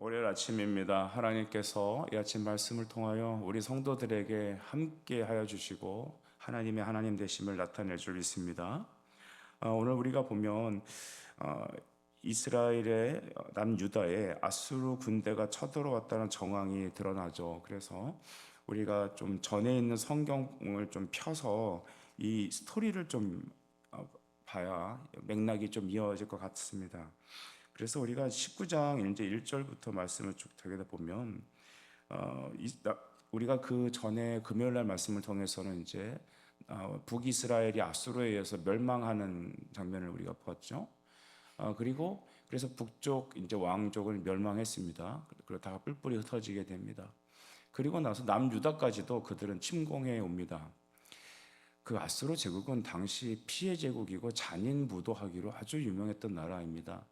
월요일 아침입니다. 하나님께서 이 아침 말씀을 통하여 우리 성도들에게 함께 하여 주시고 하나님의 하나님 되심을 나타낼 줄 믿습니다. 오늘 우리가 보면 어, 이스라엘의 남유다에 아수르 군대가 쳐들어왔다는 정황이 드러나죠. 그래서 우리가 좀 전에 있는 성경을 좀 펴서 이 스토리를 좀 봐야 맥락이 좀 이어질 것 같습니다. 그래서 우리가 19장 이제 1절부터 말씀을 쭉 되게 보면 우리가 그 전에 금요일 날 말씀을 통해서는 이제 북이스라엘이 아수르에 의해서 멸망하는 장면을 우리가 봤죠. 그리고 그래서 북쪽 이제 왕족을 멸망했습니다. 그러다가 뿔뿔이 흩어지게 됩니다. 그리고 나서 남유다까지도 그들은 침공해 옵니다. 그 아수르 제국은 당시 피해 제국이고 잔인 무도하기로 아주 유명했던 나라입니다.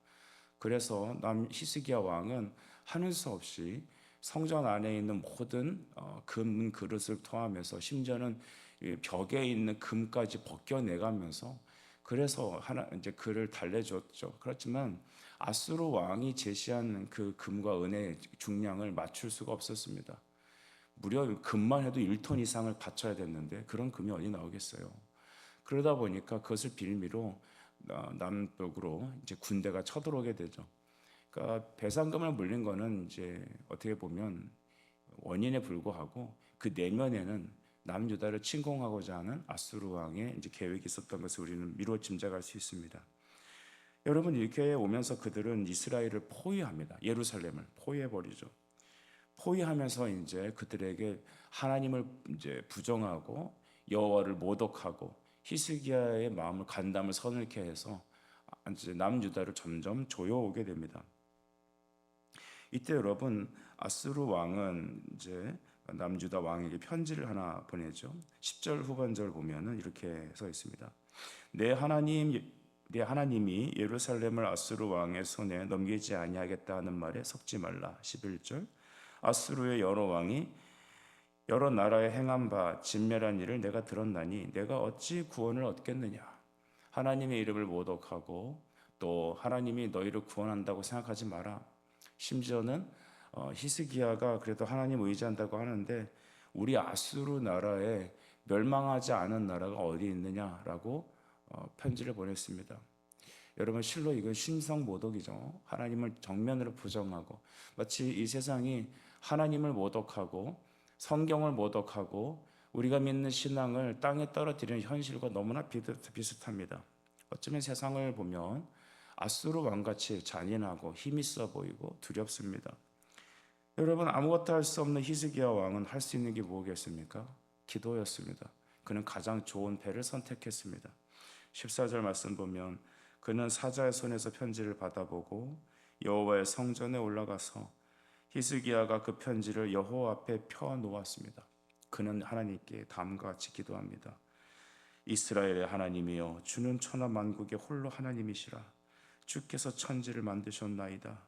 그래서 남 히스기야 왕은 하는 수 없이 성전 안에 있는 모든 금 그릇을 토하면서 심지어는 벽에 있는 금까지 벗겨내가면서 그래서 하나 이제 그를 달래줬죠. 그렇지만 아수르 왕이 제시한 그 금과 은의 중량을 맞출 수가 없었습니다. 무려 금만 해도 1톤 이상을 바쳐야 됐는데 그런 금이 어디 나오겠어요. 그러다 보니까 그것을 빌미로 남쪽으로 이제 군대가 쳐들어오게 되죠. 그러니까 배상금을 물린 거는 이제 어떻게 보면 원인에 불구하고 그 내면에는 남유다를 침공하고자 하는 아수르 왕의 이제 계획이 있었던 것을 우리는 미루어 짐작할 수 있습니다. 여러분 이렇게 오면서 그들은 이스라엘을 포위합니다. 예루살렘을 포위해 버리죠. 포위하면서 이제 그들에게 하나님을 이제 부정하고 여호와를 모독하고 히스기야의 마음을 간담을 서늘케 해서 이제 남유다를 점점 조여오게 됩니다. 이때 여러분 아수르 왕은 이제 남유다 왕에게 편지를 하나 보내죠. 10절 후반절 보면은 이렇게 써 있습니다. 내 하나님이 예루살렘을 아수르 왕의 손에 넘기지 아니하겠다 하는 말에 속지 말라. 11절 아수르의 여러 왕이 여러 나라에 행한 바 진멸한 일을 내가 들었나니 내가 어찌 구원을 얻겠느냐. 하나님의 이름을 모독하고 또 하나님이 너희를 구원한다고 생각하지 마라. 심지어는 히스기야가 그래도 하나님 의지한다고 하는데 우리 아수르 나라에 멸망하지 않은 나라가 어디 있느냐라고 편지를 보냈습니다. 여러분 실로 이건 신성모독이죠. 하나님을 정면으로 부정하고 마치 이 세상이 하나님을 모독하고 성경을 모독하고 우리가 믿는 신앙을 땅에 떨어뜨리는 현실과 너무나 비슷합니다. 어쩌면 세상을 보면 아수르 왕같이 잔인하고 힘있어 보이고 두렵습니다. 여러분 아무것도 할 수 없는 히스기야 왕은 할 수 있는 게 뭐겠습니까? 기도였습니다. 그는 가장 좋은 배를 선택했습니다. 14절 말씀 보면 그는 사자의 손에서 편지를 받아보고 여호와의 성전에 올라가서 히스기야가 그 편지를 여호와 앞에 펴 놓았습니다. 그는 하나님께 다음과 같이 기도합니다. 이스라엘의 하나님이여 주는 천하 만국의 홀로 하나님이시라. 주께서 천지를 만드셨나이다.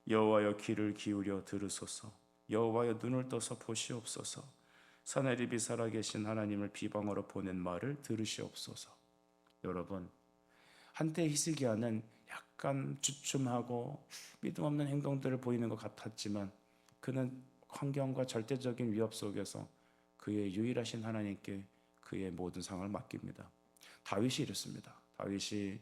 여호와여 귀를 기울여 들으소서. 여호와여 눈을 떠서 보시옵소서. 사내립이 살아계신 하나님을 비방으로 보낸 말을 들으시옵소서. 여러분 한때 히스기야는 약간 주춤하고 믿음 없는 행동들을 보이는 것 같았지만 그는 환경과 절대적인 위협 속에서 그의 유일하신 하나님께 그의 모든 상을 맡깁니다. 다윗이 이랬습니다. 다윗이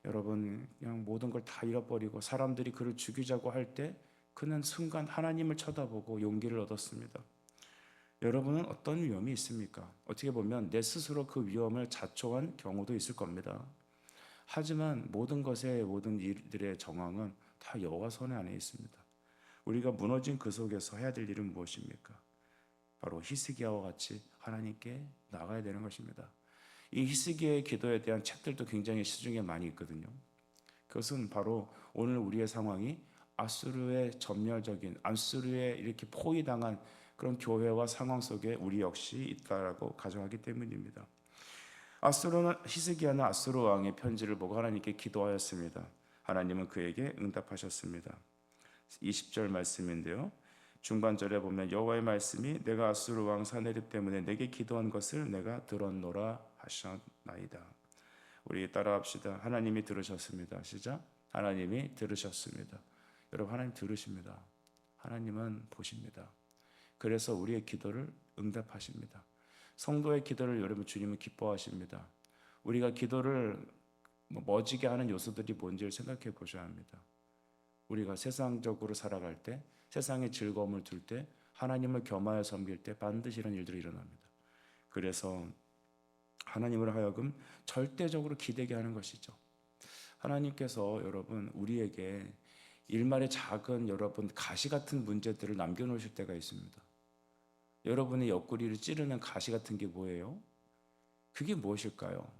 여러분 그냥 모든 걸 다 잃어버리고 사람들이 그를 죽이자고 할 때 그는 순간 하나님을 쳐다보고 용기를 얻었습니다. 여러분은 어떤 위험이 있습니까? 어떻게 보면 내 스스로 그 위험을 자초한 경우도 있을 겁니다. 하지만 모든 것의 모든 일들의 정황은 다 여호와 손 안에 있습니다. 우리가 무너진 그 속에서 해야 될 일은 무엇입니까? 바로 히스기야와 같이 하나님께 나가야 되는 것입니다. 이 히스기야의 기도에 대한 책들도 굉장히 시중에 많이 있거든요. 그것은 바로 오늘 우리의 상황이 아수르의 전멸적인 아수르에 이렇게 포위당한 그런 교회와 상황 속에 우리 역시 있다라고 가정하기 때문입니다. 히스기야는 아수르 왕의 편지를 보고 하나님께 기도하였습니다. 하나님은 그에게 응답하셨습니다. 20절 말씀인데요. 중반절에 보면 여호와의 말씀이 내가 아수르 왕 사네립 때문에 내게 기도한 것을 내가 들었노라 하셨나이다. 우리 따라합시다. 하나님이 들으셨습니다. 시작. 하나님이 들으셨습니다. 여러분 하나님 들으십니다. 하나님은 보십니다. 그래서 우리의 기도를 응답하십니다. 성도의 기도를 여러분 주님은 기뻐하십니다. 우리가 기도를 멎지게 하는 요소들이 뭔지를 생각해 보셔야 합니다. 우리가 세상적으로 살아갈 때, 세상의 즐거움을 둘 때, 하나님을 겸하여 섬길 때 반드시 이런 일들이 일어납니다. 그래서 하나님을 하여금 절대적으로 기대게 하는 것이죠. 하나님께서 여러분 우리에게 일말의 작은 여러분 가시 같은 문제들을 남겨놓으실 때가 있습니다. 여러분의 옆구리를 찌르는 가시 같은 게 뭐예요? 그게 무엇일까요?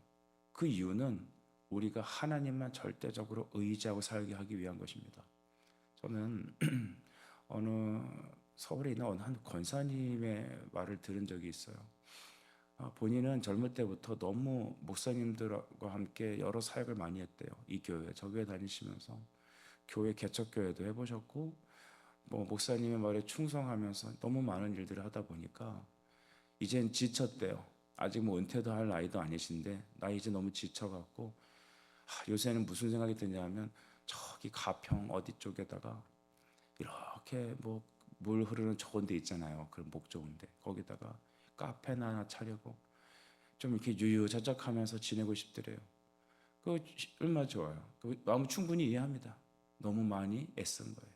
그 이유는 우리가 하나님만 절대적으로 의지하고 살게 하기 위한 것입니다. 저는 어느 서울에 있는 어느 한 권사님의 말을 들은 적이 있어요. 본인은 젊을 때부터 너무 목사님들과 함께 여러 사역을 많이 했대요. 이 교회, 저 교회 다니시면서 교회 개척교회도 해보셨고 목사님의 말에 충성하면서 너무 많은 일들을 하다 보니까 이젠 지쳤대요. 아직 은퇴도 할 나이도 아니신데 나 이제 너무 지쳐갖고 요새는 무슨 생각이 드냐면 저기 가평 어디 쪽에다가 이렇게 물 흐르는 좋은 데 있잖아요. 그런 목 좋은 데 거기다가 카페나 하나 차려고 좀 이렇게 유유자적하면서 지내고 싶더래요. 그 얼마나 좋아요. 그 마음 충분히 이해합니다. 너무 많이 애쓴 거예요.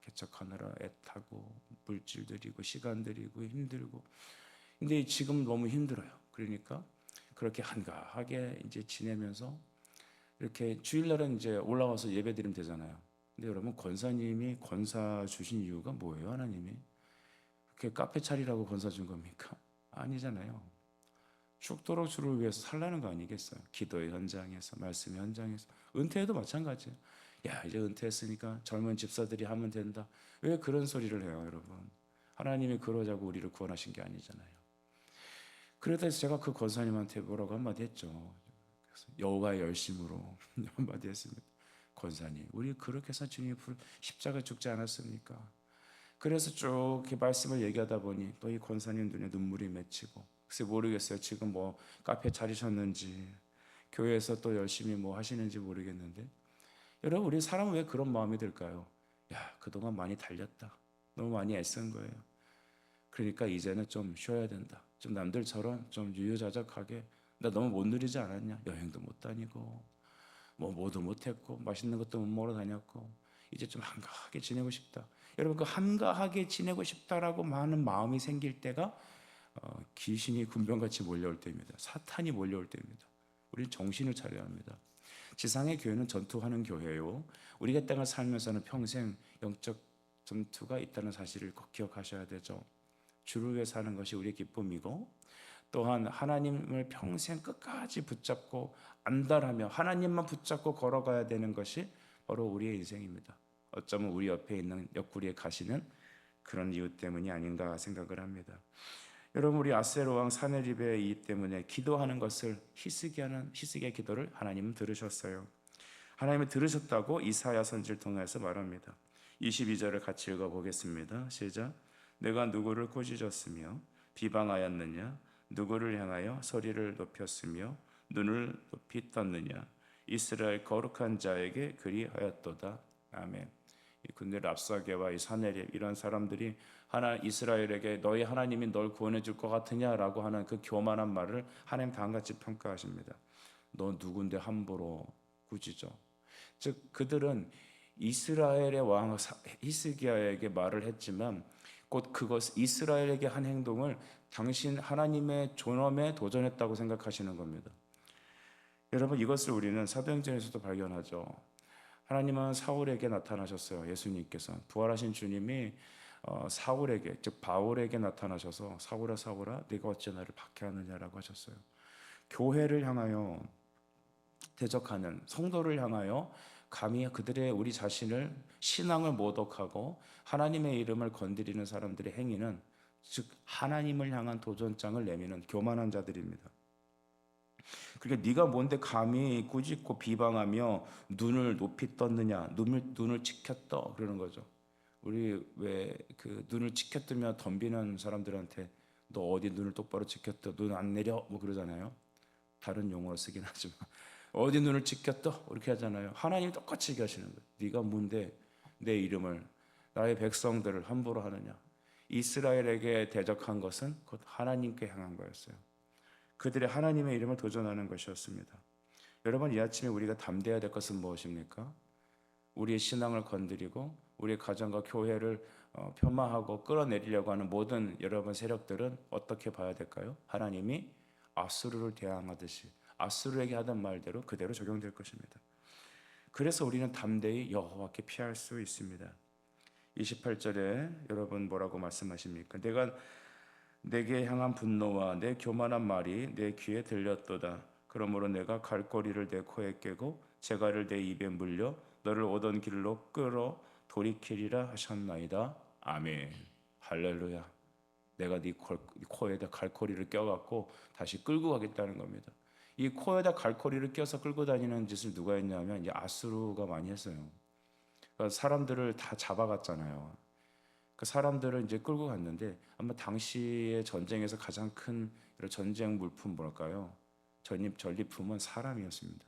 개척하느라 애타고 물질 들이고 시간 들이고 힘들고. 근데 지금 너무 힘들어요. 그러니까 그렇게 한가하게 이제 지내면서 이렇게 주일날은 이제 올라와서 예배드리면 되잖아요. 근데 여러분 권사님이 권사 주신 이유가 뭐예요? 하나님이 그렇게 카페 차리라고 권사 준 겁니까? 아니잖아요. 죽도록 주를 위해서 살라는 거 아니겠어요? 기도의 현장에서, 말씀의 현장에서, 은퇴해도 마찬가지예요. 야, 이제 은퇴했으니까 젊은 집사들이 하면 된다. 왜 그런 소리를 해요, 여러분? 하나님이 그러자고 우리를 구원하신 게 아니잖아요. 그래서 제가 그 권사님한테 뭐라고 한마디 했죠. 여호와의 열심으로 한마디 했습니다. 권사님, 우리 그렇게 해서 주님이 십자가 죽지 않았습니까? 그래서 쭉 이렇게 말씀을 얘기하다 보니 또 이 권사님 눈에 눈물이 맺히고, 글쎄 모르겠어요. 지금 카페 차리셨는지 교회에서 또 열심히 하시는지 모르겠는데, 여러분 우리 사람은 왜 그런 마음이 들까요? 야, 그동안 많이 달렸다. 너무 많이 애쓴 거예요. 그러니까 이제는 좀 쉬어야 된다. 좀 남들처럼 좀 유유자적하게. 나 너무 못 누리지 않았냐? 여행도 못 다니고 뭐도 못했고 맛있는 것도 못 먹으러 다녔고 이제 좀 한가하게 지내고 싶다. 여러분 그 한가하게 지내고 싶다라고 많은 마음이 생길 때가 귀신이 군병같이 몰려올 때입니다. 사탄이 몰려올 때입니다. 우리는 정신을 차려야 합니다. 지상의 교회는 전투하는 교회요. 우리가 땅을 살면서는 평생 영적 전투가 있다는 사실을 꼭 기억하셔야 되죠. 주를 위해 사는 것이 우리의 기쁨이고, 또한 하나님을 평생 끝까지 붙잡고 안달하며 하나님만 붙잡고 걸어가야 되는 것이 바로 우리의 인생입니다. 어쩌면 우리 옆에 있는 옆구리에 가시는 그런 이유 때문이 아닌가 생각을 합니다. 여러분 우리 아세르 왕 사네립의 이 때문에 기도하는 것을 히스기야의 기도를 하나님은 들으셨어요. 하나님이 들으셨다고 이사야 선지를 통해서 말합니다. 22절을 같이 읽어보겠습니다. 시작. 내가 누구를 꾸짖었으며 비방하였느냐? 누구를 향하여 소리를 높였으며 눈을 높이 떴느냐? 이스라엘 거룩한 자에게 그리하였도다. 아멘. 근데 랍사게와 이 사네립 이런 사람들이 이스라엘에게 너희 하나님이 널 구원해 줄 것 같으냐라고 하는 그 교만한 말을 하나님 다음같이 평가하십니다. 너 누군데 함부로 꾸짖어? 즉 그들은 이스라엘의 왕 히스기야에게 말을 했지만 곧 그것 이스라엘에게 한 행동을 당신 하나님의 존엄에 도전했다고 생각하시는 겁니다. 여러분 이것을 우리는 사도행전에서도 발견하죠. 하나님은 사울에게 나타나셨어요. 예수님께서 부활하신 주님이 사울에게 즉 바울에게 나타나셔서 사울아 사울아 네가 어찌 나를 박해하느냐라고 하셨어요. 교회를 향하여 대적하는 성도를 향하여 감히 그들의 우리 자신을 신앙을 모독하고 하나님의 이름을 건드리는 사람들의 행위는 즉 하나님을 향한 도전장을 내미는 교만한 자들입니다. 그러니까 네가 뭔데 감히 꾸짖고 비방하며 눈을 높이 떴느냐, 눈을 치켰떠 그러는 거죠. 우리 왜 그 눈을 치켰뜨며 덤비는 사람들한테 너 어디 눈을 똑바로 치켰떠, 눈 안 내려 그러잖아요. 다른 용어로 쓰긴 하지만 어디 눈을 치켰떠 이렇게 하잖아요. 하나님 똑같이 얘기하시는 거예요. 네가 뭔데 내 이름을 나의 백성들을 함부로 하느냐. 이스라엘에게 대적한 것은 곧 하나님께 향한 거였어요. 그들의 하나님의 이름을 도전하는 것이었습니다. 여러분, 이 아침에 우리가 담대해야 될 것은 무엇입니까? 우리의 신앙을 건드리고 우리의 가정과 교회를 폄하하고 끌어내리려고 하는 모든 여러분 세력들은 어떻게 봐야 될까요? 하나님이 아수르를 대항하듯이 아수르에게 하던 말대로 그대로 적용될 것입니다. 그래서 우리는 담대히 여호와께 피할 수 있습니다. 28절에 여러분 뭐라고 말씀하십니까? 내가 내게 향한 분노와 내 교만한 말이 내 귀에 들렸도다. 그러므로 내가 갈고리를 내 코에 깨고 재갈을 내 입에 물려 너를 오던 길로 끌어 돌이키리라 하셨나이다. 아멘. 할렐루야. 내가 네 코에다 갈고리를 껴갖고 다시 끌고 가겠다는 겁니다. 이 코에다 갈고리를 껴서 끌고 다니는 짓을 누가 했냐면 이제 아수르가 많이 했어요. 그러니까 사람들을 다 잡아갔잖아요. 그 사람들을 이제 끌고 갔는데 아마 당시의 전쟁에서 가장 큰 이런 전쟁 물품 뭘까요? 전리품은 사람이었습니다.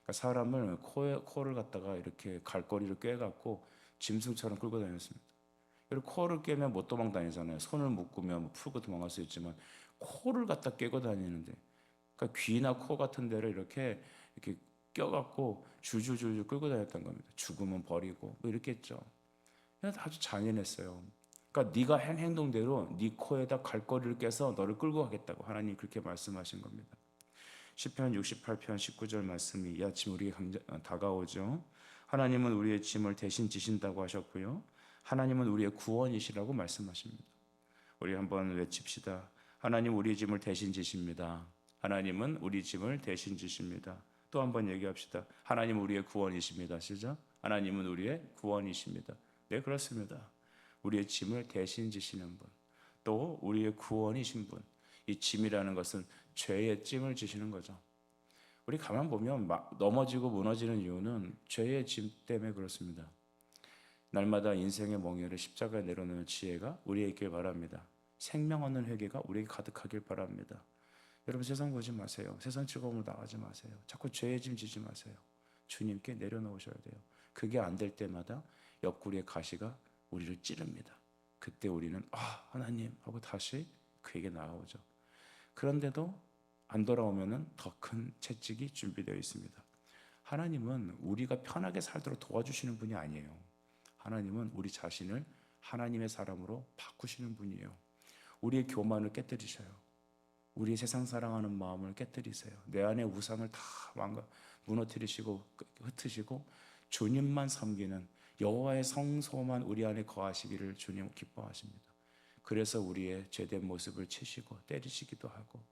그러니까 사람을 코를 갖다가 이렇게 갈고리를 꿰갖고 짐승처럼 끌고 다녔습니다. 그리고 코를 깨면 못 도망 다니잖아요. 손을 묶으면 뭐 풀고 도망갈 수 있지만 코를 갖다 깨고 다니는데, 그러니까 귀나 코 같은 데를 이렇게 껴갖고 줄줄줄 끌고 다녔던 겁니다. 죽으면 버리고 뭐 이렇게 했죠. 아주 잔인했어요. 그러니까 네가 한 행동대로 네 코에다 갈고리를 껴서 너를 끌고 가겠다고 하나님 그렇게 말씀하신 겁니다. 시편 68편 19절 말씀이 이 아침 우리에게 다가오죠. 하나님은 우리의 짐을 대신 지신다고 하셨고요. 하나님은 우리의 구원이시라고 말씀하십니다. 우리 한번 외칩시다. 하나님 우리의 짐을 대신 지십니다. 하나님은 우리 짐을 대신 지십니다. 또 한번 얘기합시다. 하나님은 우리의 구원이십니다. 시작. 하나님은 우리의 구원이십니다. 네, 그렇습니다. 우리의 짐을 대신 지시는 분, 또 우리의 구원이신 분. 이 짐이라는 것은 죄의 짐을 지시는 거죠. 우리 가만 보면 넘어지고 무너지는 이유는 죄의 짐 때문에 그렇습니다. 날마다 인생의 멍에를 십자가에 내려놓는 지혜가 우리에게 있길 바랍니다. 생명 얻는 회개가 우리에게 가득하길 바랍니다. 여러분, 세상 보지 마세요. 세상 즐거움으로 나가지 마세요. 자꾸 죄의 짐 지지 마세요. 주님께 내려놓으셔야 돼요. 그게 안 될 때마다 옆구리의 가시가 우리를 찌릅니다. 그때 우리는 하나님 하고 다시 그에게 나아오죠. 그런데도 안 돌아오면은 더 큰 채찍이 준비되어 있습니다. 하나님은 우리가 편하게 살도록 도와주시는 분이 아니에요. 하나님은 우리 자신을 하나님의 사람으로 바꾸시는 분이에요. 우리의 교만을 깨뜨리셔요. 우리의 세상 사랑하는 마음을 깨뜨리세요. 내 안의 우상을 다 무너뜨리시고 흩으시고 주님만 섬기는 여호와의 성소만 우리 안에 거하시기를 주님 기뻐하십니다. 그래서 우리의 죄된 모습을 치시고 때리시기도 하고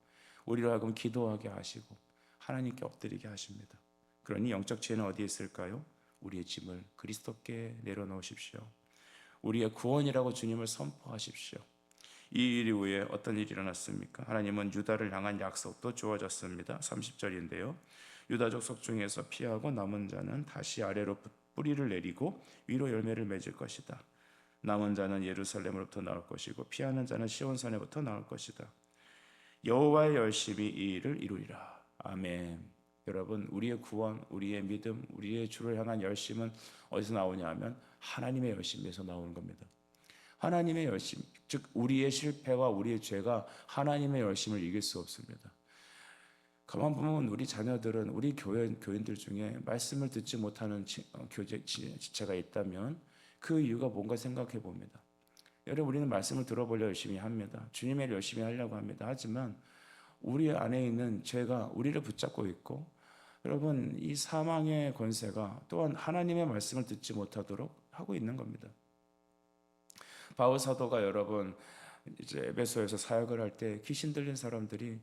우리로 하여금 기도하게 하시고 하나님께 엎드리게 하십니다. 그러니 영적 지혜는 어디에 있을까요? 우리의 짐을 그리스도께 내려놓으십시오. 우리의 구원이라고 주님을 선포하십시오. 이 일 이후에 어떤 일이 일어났습니까? 하나님은 유다를 향한 약속도 주어졌습니다. 30절인데요. 유다 족속 중에서 피하고 남은 자는 다시 아래로 뿌리를 내리고 위로 열매를 맺을 것이다. 남은 자는 예루살렘으로부터 나올 것이고 피하는 자는 시온산에부터 나올 것이다. 여호와의 열심이 이 일을 이루리라. 아멘. 여러분, 우리의 구원, 우리의 믿음, 우리의 주를 향한 열심은 어디서 나오냐 하면 하나님의 열심에서 나오는 겁니다. 하나님의 열심, 즉 우리의 실패와 우리의 죄가 하나님의 열심을 이길 수 없습니다. 가만 보면 우리 자녀들은 우리 교인들 중에 말씀을 듣지 못하는 지체가 있다면 그 이유가 뭔가 생각해 봅니다. 여러분, 우리는 말씀을 들어보려 열심히 합니다. 주님의 일을 열심히 하려고 합니다. 하지만 우리 안에 있는 죄가 우리를 붙잡고 있고, 여러분, 이 사망의 권세가 또한 하나님의 말씀을 듣지 못하도록 하고 있는 겁니다. 바울 사도가 여러분 이제 에베소에서 사역을 할 때 귀신 들린 사람들이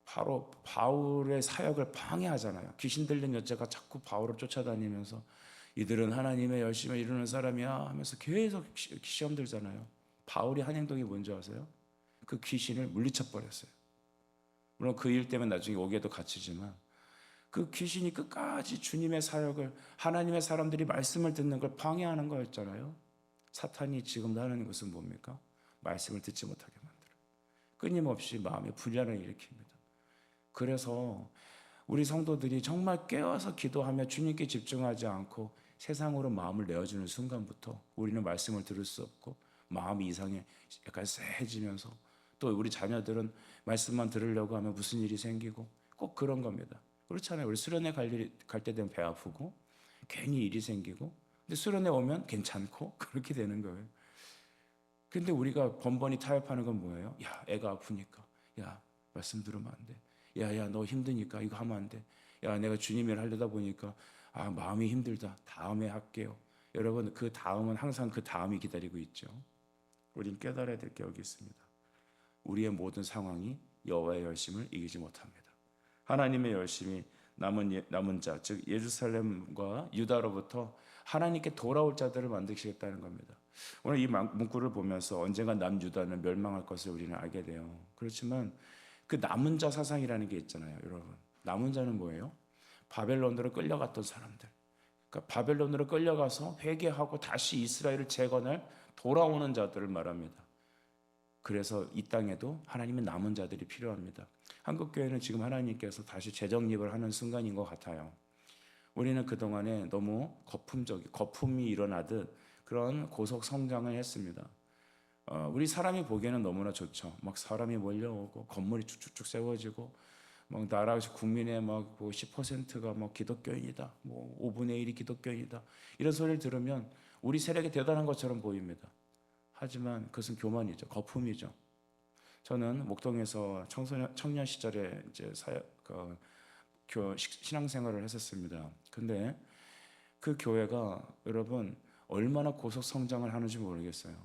바로 바울의 사역을 방해하잖아요. 귀신 들린 여자가 자꾸 바울을 쫓아다니면서 이들은 하나님의 열심을 이루는 사람이야 하면서 계속 시험 들잖아요. 바울이 한 행동이 뭔지 아세요? 그 귀신을 물리쳐 버렸어요. 물론 그 일 때문에 나중에 오게도 갇히지만 그 귀신이 끝까지 주님의 사역을, 하나님의 사람들이 말씀을 듣는 걸 방해하는 거였잖아요. 사탄이 지금도 하는 것은 뭡니까? 말씀을 듣지 못하게 만들어요. 끊임없이 마음에 분란을 일으킵니다. 그래서 우리 성도들이 정말 깨어서 기도하며 주님께 집중하지 않고 세상으로 마음을 내어주는 순간부터 우리는 말씀을 들을 수 없고 마음이 이상해 약간 쎄해지면서 또 우리 자녀들은 말씀만 들으려고 하면 무슨 일이 생기고 꼭 그런 겁니다. 그렇잖아요. 우리 수련회 갈 때 되면 배 아프고 괜히 일이 생기고 근데 수련회 오면 괜찮고 그렇게 되는 거예요. 근데 우리가 번번이 타협하는 건 뭐예요? 야, 애가 아프니까. 야, 말씀 들으면 안 돼. 야, 야, 너 힘드니까 이거 하면 안 돼. 야, 내가 주님 일 하려다 보니까 아, 마음이 힘들다. 다음에 할게요. 여러분, 그 다음은 항상 그 다음이 기다리고 있죠. 우린 깨달아야 될 게 여기 있습니다. 우리의 모든 상황이 여호와의 열심을 이기지 못합니다. 하나님의 열심이 남은 자, 즉 예루살렘과 유다로부터 하나님께 돌아올 자들을 만드시겠다는 겁니다. 오늘 이 문구를 보면서 언젠가 남유다는 멸망할 것을 우리는 알게 돼요. 그렇지만 그 남은 자 사상이라는 게 있잖아요, 여러분. 남은 자는 뭐예요? 바벨론으로 끌려갔던 사람들. 그러니까 바벨론으로 끌려가서 회개하고 다시 이스라엘을 재건할 돌아오는 자들을 말합니다. 그래서 이 땅에도 하나님의 남은 자들이 필요합니다. 한국교회는 지금 하나님께서 다시 재정립을 하는 순간인 것 같아요. 우리는 그동안에 너무 거품이 일어나듯 그런 고속 성장을 했습니다. 우리 사람이 보기에는 너무나 좋죠. 막 사람이 몰려오고 건물이 쭉쭉쭉 세워지고 막 나라 국민의 막 10%가 뭐 기독교인이다. 뭐 5분의 1이 기독교인이다. 이런 소리를 들으면 우리 세력이 대단한 것처럼 보입니다. 하지만 그것은 교만이죠. 거품이죠. 저는 목동에서 청년 시절에 이제 신앙생활을 했었습니다. 근데 그 교회가 여러분 얼마나 고속 성장을 하는지 모르겠어요.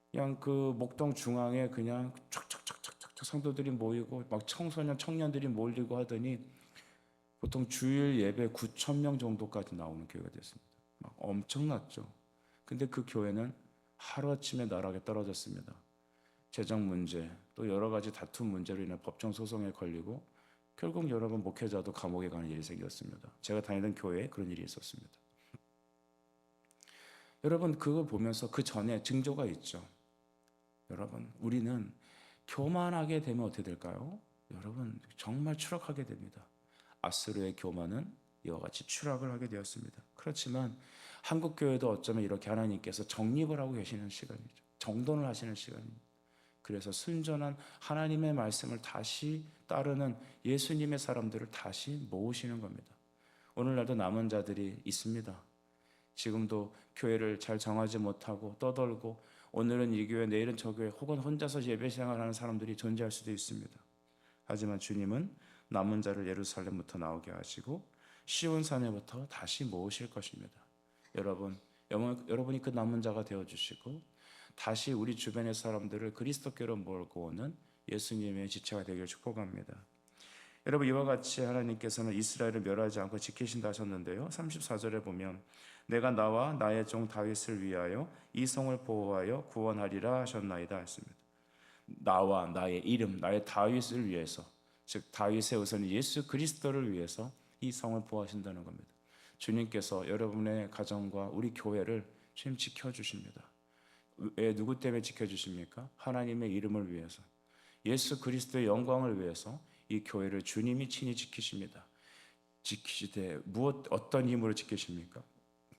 그냥 그 목동 중앙에 그냥 촥촥촥촥촥 성도들이 모이고 막 청년들이 몰리고 하더니 보통 주일 예배 9천 명 정도까지 나오는 교회가 됐습니다. 막 엄청났죠. 근데 그 교회는 하루아침에 나락에 떨어졌습니다. 재정 문제, 또 여러 가지 다툼 문제로 인해 법정 소송에 걸리고 결국 여러분 목회자도 감옥에 가는 일이 생겼습니다. 제가 다니던 교회에 그런 일이 있었습니다. 여러분 그걸 보면서 그 전에 징조가 있죠. 여러분 우리는 교만하게 되면 어떻게 될까요? 여러분 정말 추락하게 됩니다. 아수르의 교만은 이와 같이 추락을 하게 되었습니다. 그렇지만 한국 교회도 어쩌면 이렇게 하나님께서 정립을 하고 계시는 시간이죠. 정돈을 하시는 시간입니다. 그래서 순전한 하나님의 말씀을 다시 따르는 예수님의 사람들을 다시 모으시는 겁니다. 오늘날도 남은 자들이 있습니다. 지금도 교회를 잘 정하지 못하고 떠돌고 오늘은 이 교회 내일은 저 교회 혹은 혼자서 예배 생활하는 사람들이 존재할 수도 있습니다. 하지만 주님은 남은 자를 예루살렘부터 나오게 하시고 시온 산에부터 다시 모으실 것입니다. 여러분이 그 남은 자가 되어주시고 다시 우리 주변의 사람들을 그리스도께로 몰고 오는 예수님의 지체가 되길 축복합니다. 여러분 이와 같이 하나님께서는 이스라엘을 멸하지 않고 지키신다 하셨는데요. 34절에 보면 내가 나와 나의 종 다윗을 위하여 이 성을 보호하여 구원하리라 하셨나이다 했습니다. 나와 나의 이름, 나의 다윗을 위해서, 즉 다윗의 우선 예수 그리스도를 위해서 이 성을 보호하신다는 겁니다. 주님께서 여러분의 가정과 우리 교회를 주님 지켜주십니다. 왜 누구 때문에 지켜주십니까? 하나님의 이름을 위해서, 예수 그리스도의 영광을 위해서 이 교회를 주님이 친히 지키십니다. 지키시되 어떤 힘으로 지키십니까?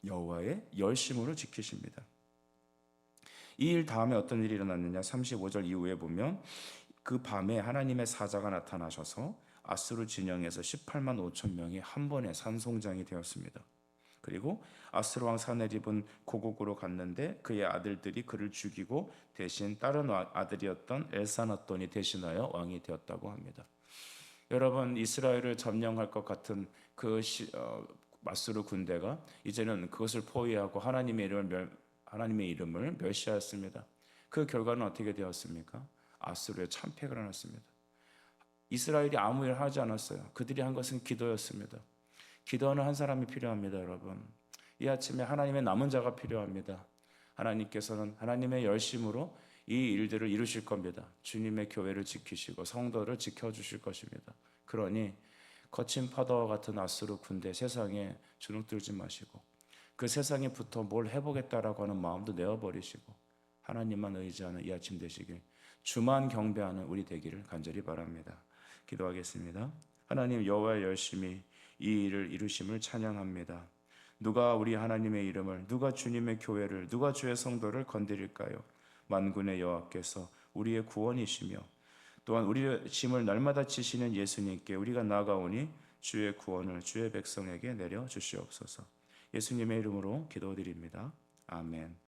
여호와의 열심으로 지키십니다. 이 일 다음에 어떤 일이 일어났느냐? 35절 이후에 보면 그 밤에 하나님의 사자가 나타나셔서 아수르 진영에서 18만 5천 명이 한 번에 산송장이 되었습니다. 그리고 아수르 왕 사네립은 고국으로 갔는데 그의 아들들이 그를 죽이고 대신 다른 아들이었던 엘사나돈이 대신하여 왕이 되었다고 합니다. 여러분 이스라엘을 점령할 것 같은 그 아수르 군대가 이제는 그것을 포위하고 하나님의 이름을 멸시하였습니다. 그 결과는 어떻게 되었습니까? 아수르의 참패가 일어났습니다. 이스라엘이 아무 일 하지 않았어요. 그들이 한 것은 기도였습니다. 기도하는 한 사람이 필요합니다, 여러분. 이 아침에 하나님의 남은 자가 필요합니다. 하나님께서는 하나님의 열심으로 이 일들을 이루실 겁니다. 주님의 교회를 지키시고 성도를 지켜주실 것입니다. 그러니 거친 파도와 같은 아수르 군대 세상에 주눅들지 마시고 그 세상에 붙어 뭘 해보겠다라고 하는 마음도 내어버리시고 하나님만 의지하는 이 아침 되시길 주만 경배하는 우리 되기를 간절히 바랍니다. 기도하겠습니다. 하나님 여호와의 열심히 이 일을 이루심을 찬양합니다. 누가 우리 하나님의 이름을, 누가 주님의 교회를, 누가 주의 성도를 건드릴까요? 만군의 여호와께서 우리의 구원이시며 또한 우리의 짐을 날마다 지시는 예수님께 우리가 나아가오니 주의 구원을 주의 백성에게 내려 주시옵소서. 예수님의 이름으로 기도드립니다. 아멘.